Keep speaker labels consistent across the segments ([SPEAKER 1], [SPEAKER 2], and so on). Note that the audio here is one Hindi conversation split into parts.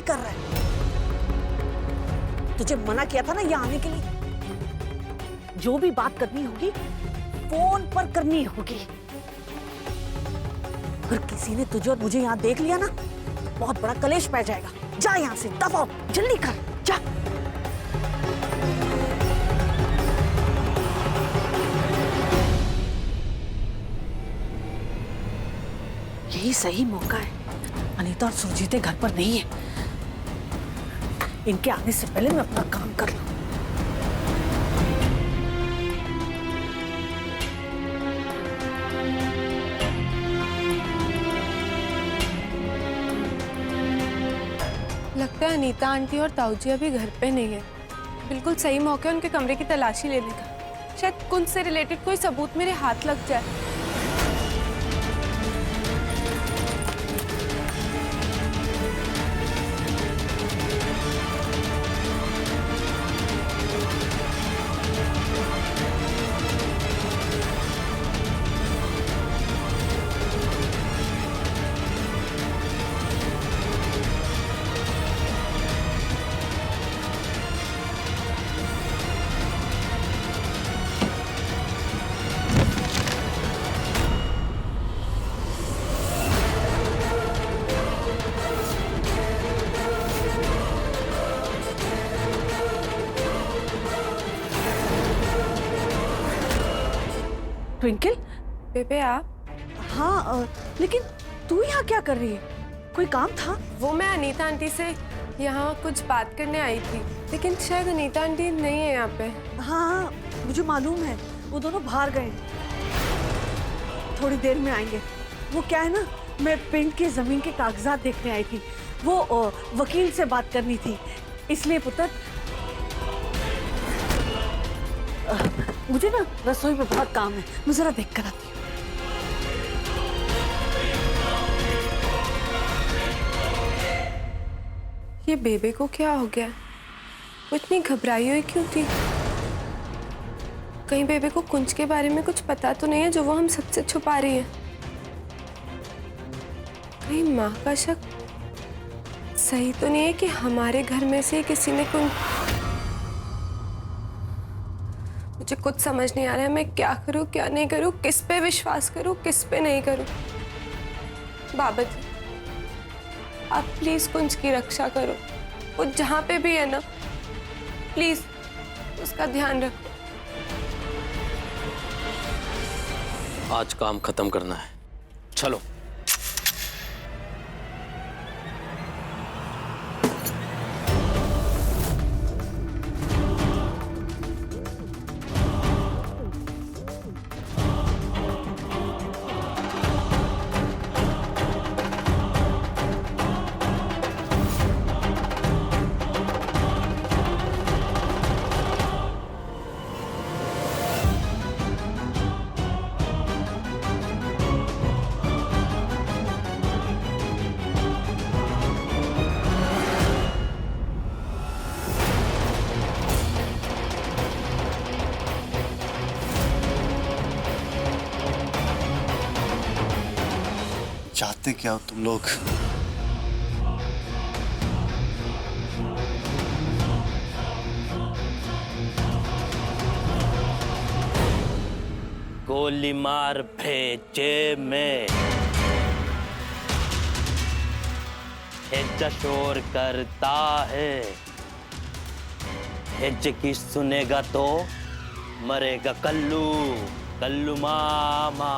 [SPEAKER 1] कर रहा है? तुझे मना किया था ना यहाँ आने के लिए। जो भी बात करनी होगी फोन पर करनी होगी। अगर किसी ने तुझे और मुझे यहाँ देख लिया ना, बहुत बड़ा कलेश पै जाएगा। जा यहाँ से, दफा, जल्दी कर, जा। यही सही मौका है। अनीता और सुरजीत घर पर नहीं है। इनके आने से पहले मैं अपना काम कर लूं।
[SPEAKER 2] लगता है अनीता आंटी और ताऊजी अभी घर पे नहीं है। बिल्कुल सही मौका है उनके कमरे की तलाशी लेने का। शायद कुंज से रिलेटेड कोई सबूत मेरे हाथ लग जाए।
[SPEAKER 1] ट्विंकल,
[SPEAKER 2] बेबे आप?
[SPEAKER 1] हाँ, लेकिन तू यहाँ क्या कर रही है? कोई काम था?
[SPEAKER 2] वो मैं अनीता आंटी से यहाँ कुछ बात करने आई थी, लेकिन शायद अनीता आंटी नहीं है यहाँ पे।
[SPEAKER 1] हाँ, मुझे मालूम है। वो दोनों बाहर गए, थोड़ी देर में आएंगे। वो क्या है ना, मैं पिंड की जमीन के कागजात देखने आई थी। वो वकील से बात करनी थी, इसलिए पुत्र मुझे ना रसोई में बहुत काम है। मैं जरा देख कर आती हूँ।
[SPEAKER 2] ये बेबे को क्या हो गया? वो इतनी घबराई हुई क्यों थी? कहीं बेबे को कुंज के बारे में कुछ पता तो नहीं है जो वो हम सबसे छुपा रही है? कहीं माँ का शक सही तो नहीं है कि हमारे घर में से किसी ने कुंज... मुझे कुछ समझ नहीं आ रहा है। मैं क्या करूं, क्या नहीं करूं, किस पे विश्वास करूं, किस पे नहीं करूं। बाबा जी, आप प्लीज कुंज की रक्षा करो। वो जहां पे भी है ना, प्लीज उसका ध्यान रखो।
[SPEAKER 3] आज काम खत्म करना है, चलो।
[SPEAKER 4] चाहते क्या हो तुम लोग?
[SPEAKER 3] गोली मार भेजे में हिज शोर करता है। हिज की सुनेगा तो मरेगा कल्लू। कल्लू मामा,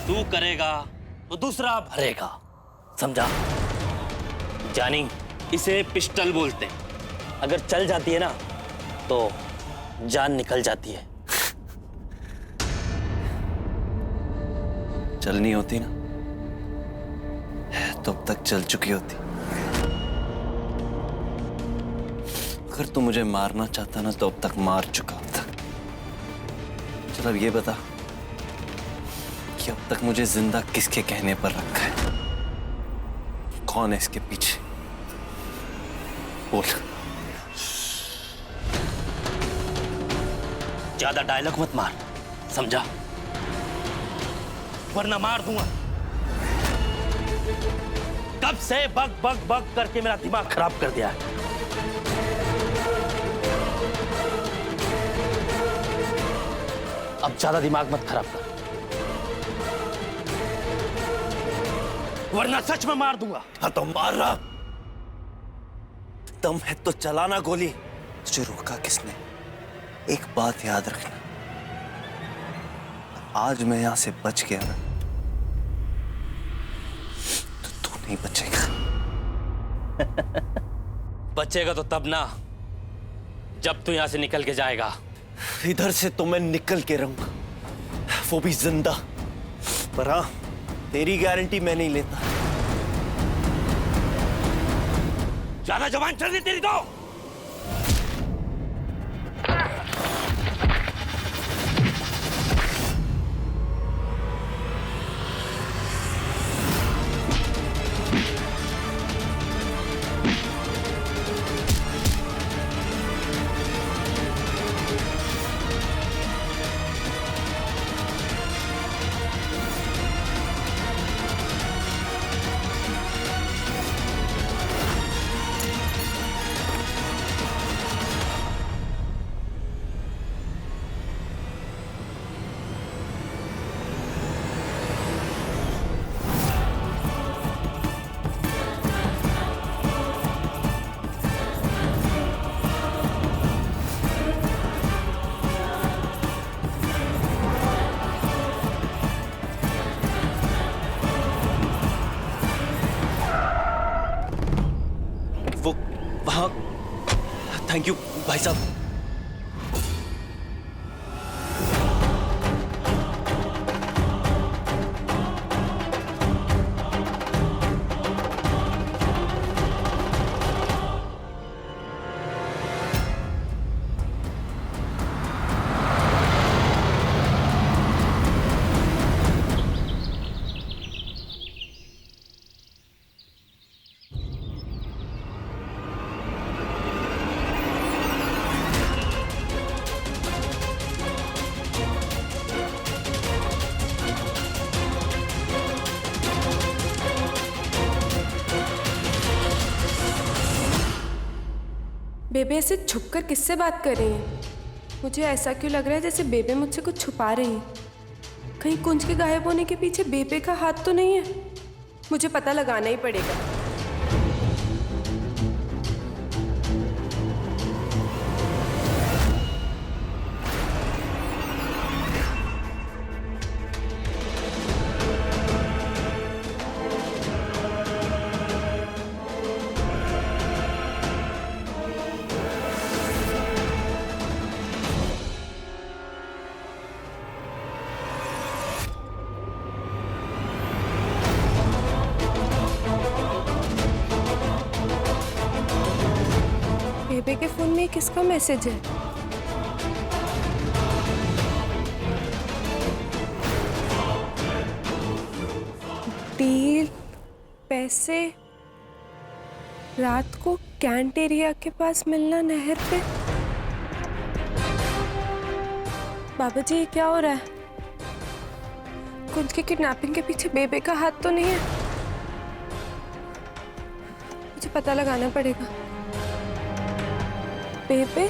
[SPEAKER 3] तू करेगा तो दूसरा भरेगा, समझा? जानी, इसे पिस्टल बोलते हैं। अगर चल जाती है ना तो जान निकल जाती है।
[SPEAKER 4] चलनी होती ना तो अब तक चल चुकी होती। अगर तू मुझे मारना चाहता ना तो अब तक मार चुका होता। चल अब ये बता कि अब तक मुझे जिंदा किसके कहने पर रखा है? कौन है इसके पीछे? बोल।
[SPEAKER 3] ज्यादा डायलॉग मत मार, समझा? वरना मार दूंगा। तब से बक बक बक करके मेरा दिमाग खराब कर दिया है। अब ज्यादा दिमाग मत खराब कर, वरना सच में मार दूंगा।
[SPEAKER 4] हाँ तो मार रहा। दम है तो चलाना गोली। तुझे रोका किसने? एक बात याद रखना, आज मैं यहां से बच गया ना तो तू नहीं बचेगा।
[SPEAKER 3] बचेगा तो तब ना, जब तू यहां से निकल के जाएगा।
[SPEAKER 4] इधर से तो मैं निकल के रहूंगा, वो भी जिंदा। पर हाँ, तेरी गारंटी मैं नहीं लेता।
[SPEAKER 3] ज्यादा जबान चल रही तेरी तो।
[SPEAKER 4] वो वहां, थैंक यू भाई साहब।
[SPEAKER 2] बेबे ऐसे छुपकर किससे बात कर रही है? मुझे ऐसा क्यों लग रहा है जैसे बेबे मुझसे कुछ छुपा रही है। कहीं कुंज के गायब होने के पीछे बेबे का हाथ तो नहीं है? मुझे पता लगाना ही पड़ेगा। बेबे के फोन में किसका मैसेज है? डील, पैसे, रात को कैंट एरिया के पास मिलना नहर पे। बाबा जी, ये क्या हो रहा है? कुंज की किडनैपिंग के पीछे बेबे का हाथ तो नहीं है? मुझे पता लगाना पड़ेगा। बेबे?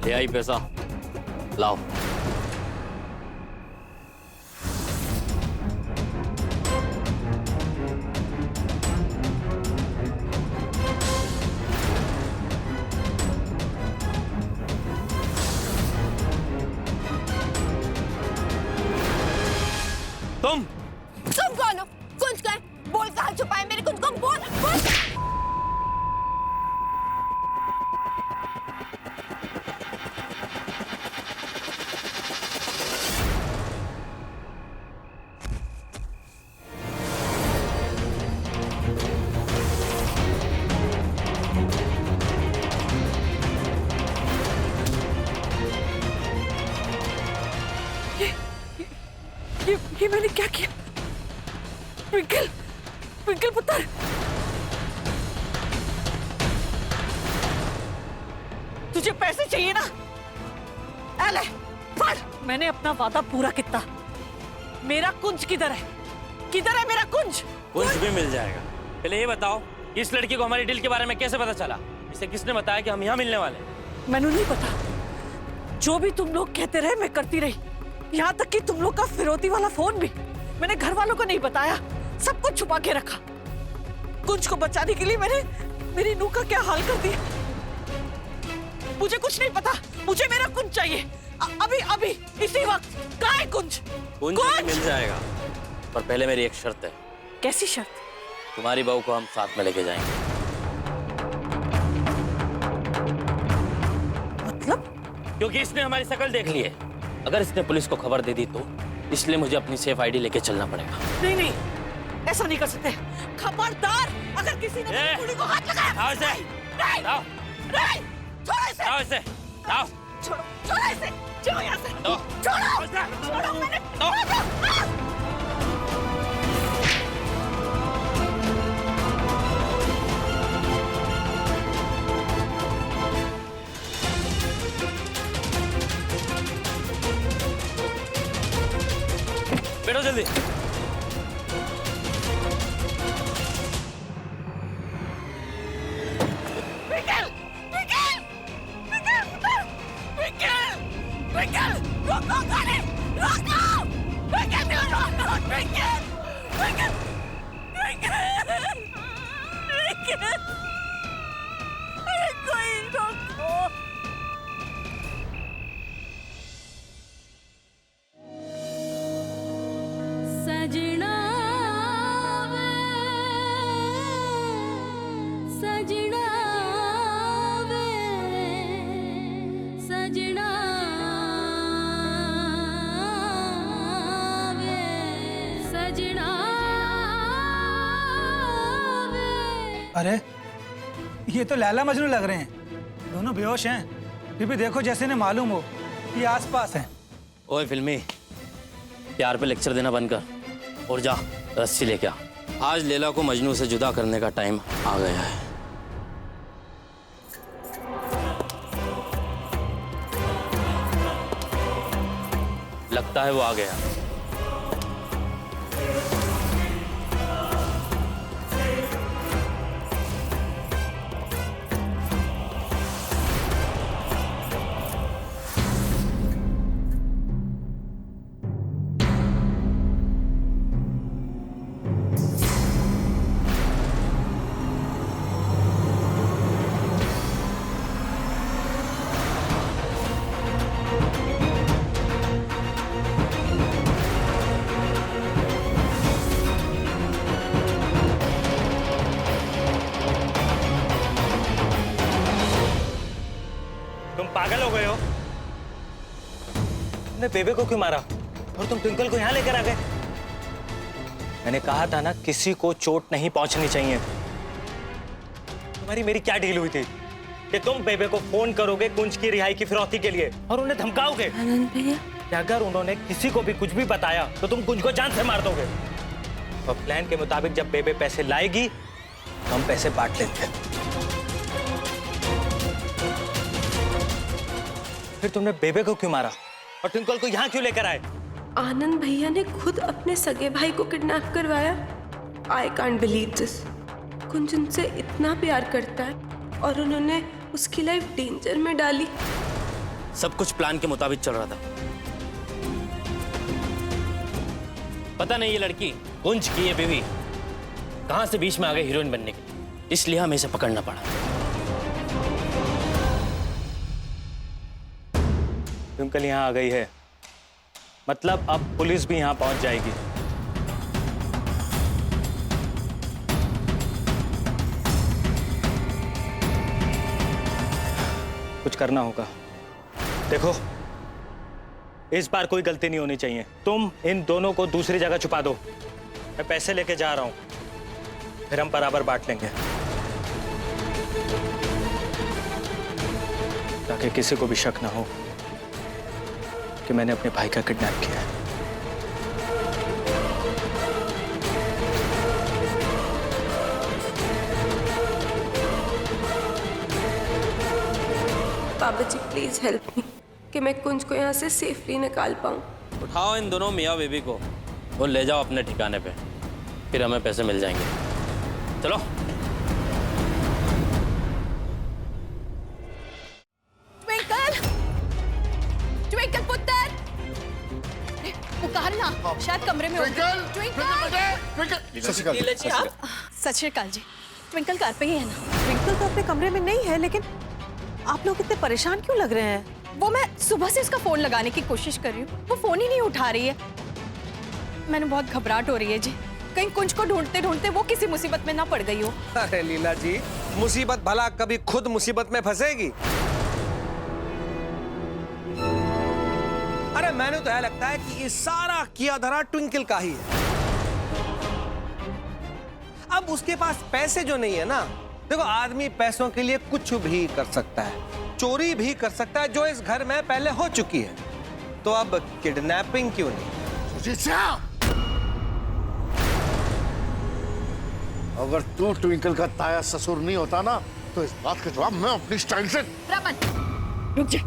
[SPEAKER 3] ले आई पैसा, लाओ। तुम
[SPEAKER 5] कौन हो? कुंज का है? बोल, कहाँ छुपा है मेरे कुंज को? बोल बोल।
[SPEAKER 1] ये मैंने क्या किया? ट्विंकल, ट्विंकल पुत्र, तुझे पैसे चाहिए ना? अले, फड़! मैंने अपना वादा पूरा किया। मेरा कुंज किधर है? किधर है मेरा कुंज?
[SPEAKER 3] कुंज भी मिल जाएगा। पहले ये बताओ, इस लड़की को हमारी डील के बारे में कैसे पता चला? इसे किसने बताया कि हम यहाँ मिलने वाले?
[SPEAKER 1] मैंने नहीं पता। जो भी तुम लोग कहते रहे मैं करती रही। यहाँ तक कि तुम लोग का फिरौती वाला फोन भी मैंने घर वालों को नहीं बताया, सब कुछ छुपा के रखा। कुंज को बचाने के लिए मैंने मेरी नूह का क्या हाल कर दिया। मुझे कुछ नहीं पता, मुझे मेरा कुंज चाहिए अभी अभी, इसी वक्त। कहाँ है कुंज?
[SPEAKER 3] कुंज मिल जाएगा, पर पहले मेरी एक शर्त है।
[SPEAKER 1] कैसी शर्त?
[SPEAKER 3] तुम्हारी बहू को हम साथ में लेके जाएंगे।
[SPEAKER 1] मतलब?
[SPEAKER 3] क्योंकि इसने हमारी शक्ल देख ली है। अगर इसने पुलिस को खबर दे दी तो इसलिए मुझे अपनी सेफ आईडी लेके चलना पड़ेगा।
[SPEAKER 1] नहीं नहीं, ऐसा नहीं कर सकते। खबरदार, अगर किसी ने मेरी कुड़ी को हाथ लगाया।
[SPEAKER 3] आओ इसे,
[SPEAKER 1] नहीं,
[SPEAKER 3] आओ,
[SPEAKER 1] नहीं, छोड़ो इसे।
[SPEAKER 3] आओ इसे, आओ,
[SPEAKER 1] छोड़ो, छोड़ो इसे, जाओ यहाँ से।
[SPEAKER 3] दो,
[SPEAKER 1] छोड़ो, छोड़ो, मैंने
[SPEAKER 3] दो। बैठो जल्दी।
[SPEAKER 1] Twinkle, twinkle, twinkle, twinkle, twinkle, रोको गाड़ी, रोको, ट्विंकल, रोको, ट्विंकल, ट्विंकल, ट्विंकल, ट्विंकल, अरे कोई रोको।
[SPEAKER 6] सजना वे, सजना वे, सजना वे, सजना वे।
[SPEAKER 7] अरे ये तो लैला मजनू लग रहे हैं। दोनों बेहोश हैं, फिर भी देखो जैसे इन्हें मालूम हो ये आसपास हैं।
[SPEAKER 3] ओए फिल्मी, प्यार पे लेक्चर देना बंद कर और जा रस्सी लेके आ। आज लैला को मजनू से जुदा करने का टाइम आ गया है। लगता है वो आ गया।
[SPEAKER 8] तुम पागल हो गए हो? तुमने बेबे को क्यों मारा और तुम ट्विंकल को यहाँ लेकर आ गए? मैंने कहा था ना, किसी को चोट नहीं पहुंचनी चाहिए। तुम्हारी मेरी क्या डील हुई थी कि तुम बेबे को फोन करोगे कुंज की रिहाई की फिरौती के लिए और उन्हें धमकाओगे?
[SPEAKER 2] आनंद भैया,
[SPEAKER 8] कि अगर उन्होंने किसी को भी कुछ भी बताया तो तुम कुंज को जान से मार दोगे। और प्लान के मुताबिक जब बेबे पैसे लाएगी तो हम पैसे बांट लेते हैं। फिर तुमने बेबे को क्यों मारा और ट्विंकल को यहाँ क्यों लेकर आए?
[SPEAKER 2] आनंद भैया ने खुद अपने सगे भाई को किडनैप करवाया। I can't believe this. Kunj उनसे इतना प्यार करता है और उन्होंने उसकी लाइफ डेंजर में डाली।
[SPEAKER 3] सब कुछ प्लान के मुताबिक चल रहा था। पता नहीं ये लड़की कुंज की ये बीवी कहां से बीच में आ गई हीरोइन बनने के लिए, इसलिए हमें इसे पकड़ना पड़ा।
[SPEAKER 8] ट्विंकल यहाँ आ गई है, मतलब अब पुलिस भी यहाँ पहुंच जाएगी। कुछ करना होगा। देखो, इस बार कोई गलती नहीं होनी चाहिए। तुम इन दोनों को दूसरी जगह छुपा दो, मैं पैसे लेके जा रहा हूं, फिर हम बराबर बांट लेंगे, ताकि किसी को भी शक ना हो कि मैंने अपने भाई का किडनैप किया है।
[SPEAKER 2] बाबा जी प्लीज हेल्प मी कि मैं कुंज को यहाँ से सेफली निकाल पाऊँ।
[SPEAKER 3] उठाओ इन दोनों मियाँ बीबी को और ले जाओ अपने ठिकाने पे, फिर हमें पैसे मिल जाएंगे। चलो।
[SPEAKER 5] ट्विंकल, ट्विंकल पुत्र, पुकार ना, शायद कमरे में
[SPEAKER 9] ट्विंकल,
[SPEAKER 5] ट्विंकल,
[SPEAKER 9] सत श्री अकाल
[SPEAKER 1] जी आप
[SPEAKER 5] सत श्री अकाल जी। ट्विंकल घर पे ही है ना?
[SPEAKER 1] ट्विंकल तो अपने कमरे में नहीं है, लेकिन आप लोग इतने परेशान क्यों लग रहे हैं?
[SPEAKER 5] वो मैं सुबह से उसका फोन लगाने की कोशिश कर रही हूँ, वो फोन ही नहीं उठा रही है। मैंने बहुत घबराहट हो रही है जी, कहीं कुंज को ढूंढते ढूंढते वो किसी मुसीबत में ना पड़ गई हो।
[SPEAKER 10] अरे लीला जी, मुसीबत भला कभी खुद मुसीबत में फंसेगी? अरे मैंने तो यह लगता है कि ये सारा किया धरा ट्विंकल का ही है। अब उसके पास पैसे जो नहीं है ना, देखो आदमी पैसों के लिए कुछ भी कर सकता है, चोरी भी कर सकता है, जो इस घर में पहले हो चुकी है। तो अब किडनैपिंग क्यों नहीं?
[SPEAKER 9] अगर तू ट्विंकल का ताया ससुर नहीं होता ना, तो इस बात का जवाब मैं अपनी स्टाइल से।
[SPEAKER 5] रमन रुक जा,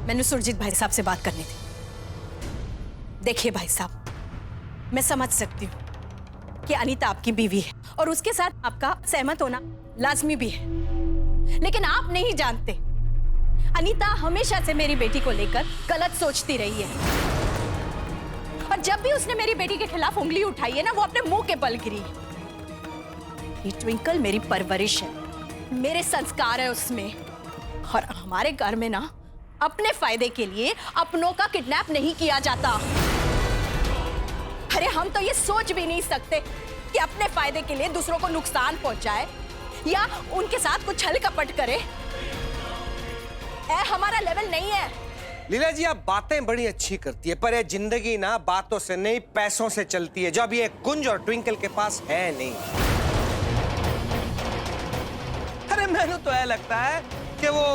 [SPEAKER 5] मैंने सुरजीत भाई साहब से बात करनी थी। देखिए भाई साहब, मैं समझ सकती हूँ कि अनीता आपकी बीवी है और उसके साथ आपका सहमत होना लाजमी भी है, लेकिन आप नहीं जानते अनीता हमेशा से मेरी बेटी को लेकर गलत सोचती रही है, और जब भी उसने मेरी बेटी के खिलाफ उंगली उठाई है ना, वो अपने मुंह के बल गिरी। ये ट्विंकल मेरी परवरिश है, मेरे संस्कार है उसमें, और हमारे घर में ना अपने फायदे के लिए अपनों का किडनैप नहीं किया जाता। अरे हम तो ये सोच भी नहीं सकते कि अपने फायदे के लिए दूसरों को नुकसान पहुंचाए या उनके साथ कुछ छल कपट करे। हमारा लेवल नहीं है।
[SPEAKER 10] लीला जी, आप बातें बड़ी अच्छी करती है, पर ये जिंदगी ना बातों से नहीं पैसों से चलती है, जो अब ये कुंज और ट्विंकल के पास है नहीं। अरे मैंने तो यह लगता है कि वो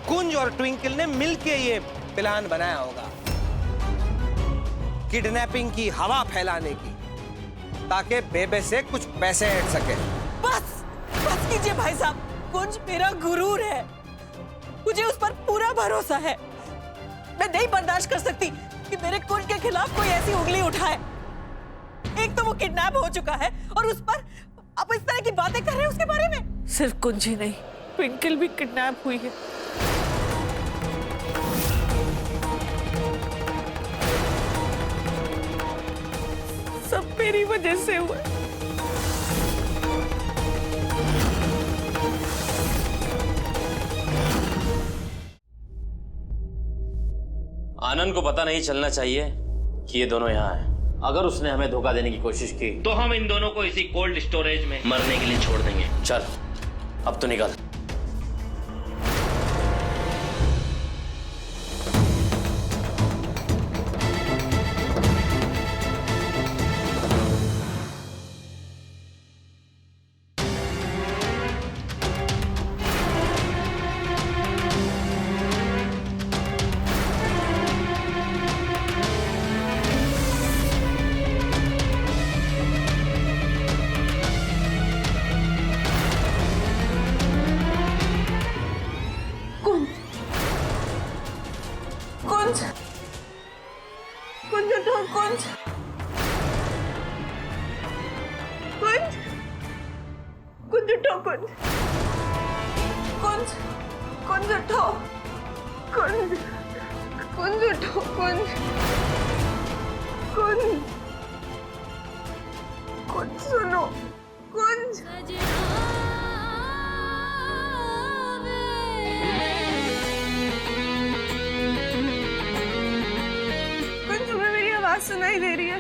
[SPEAKER 10] कुंज और ट्विंकल ने मिलके ये प्लान बनाया होगा, किडनैपिंग की हवा फैलाने की, ताकि बेबे से कुछ पैसे ऐड सके।
[SPEAKER 1] बस बस कीजिए भाई साहब, कुंज मेरा गुरूर है, मुझे उस पर पूरा भरोसा है। मैं नहीं बर्दाश्त कर सकती कि मेरे कुंज के खिलाफ कोई ऐसी उंगली उठाए। एक तो वो किडनैप हो चुका है, और उस पर आप इस तरह की बातें कर रहे हैं उसके बारे में। सिर्फ कुंज ही नहीं, ट्विंकल भी किडनैप हुई है। सब मेरी वजह से हुआ।
[SPEAKER 3] आनंद को पता नहीं चलना चाहिए कि ये दोनों यहाँ हैं। अगर उसने हमें धोखा देने की कोशिश की तो हम इन दोनों को इसी कोल्ड स्टोरेज में मरने के लिए छोड़ देंगे। चल अब तो निकल।
[SPEAKER 2] सुनाई दे रही है?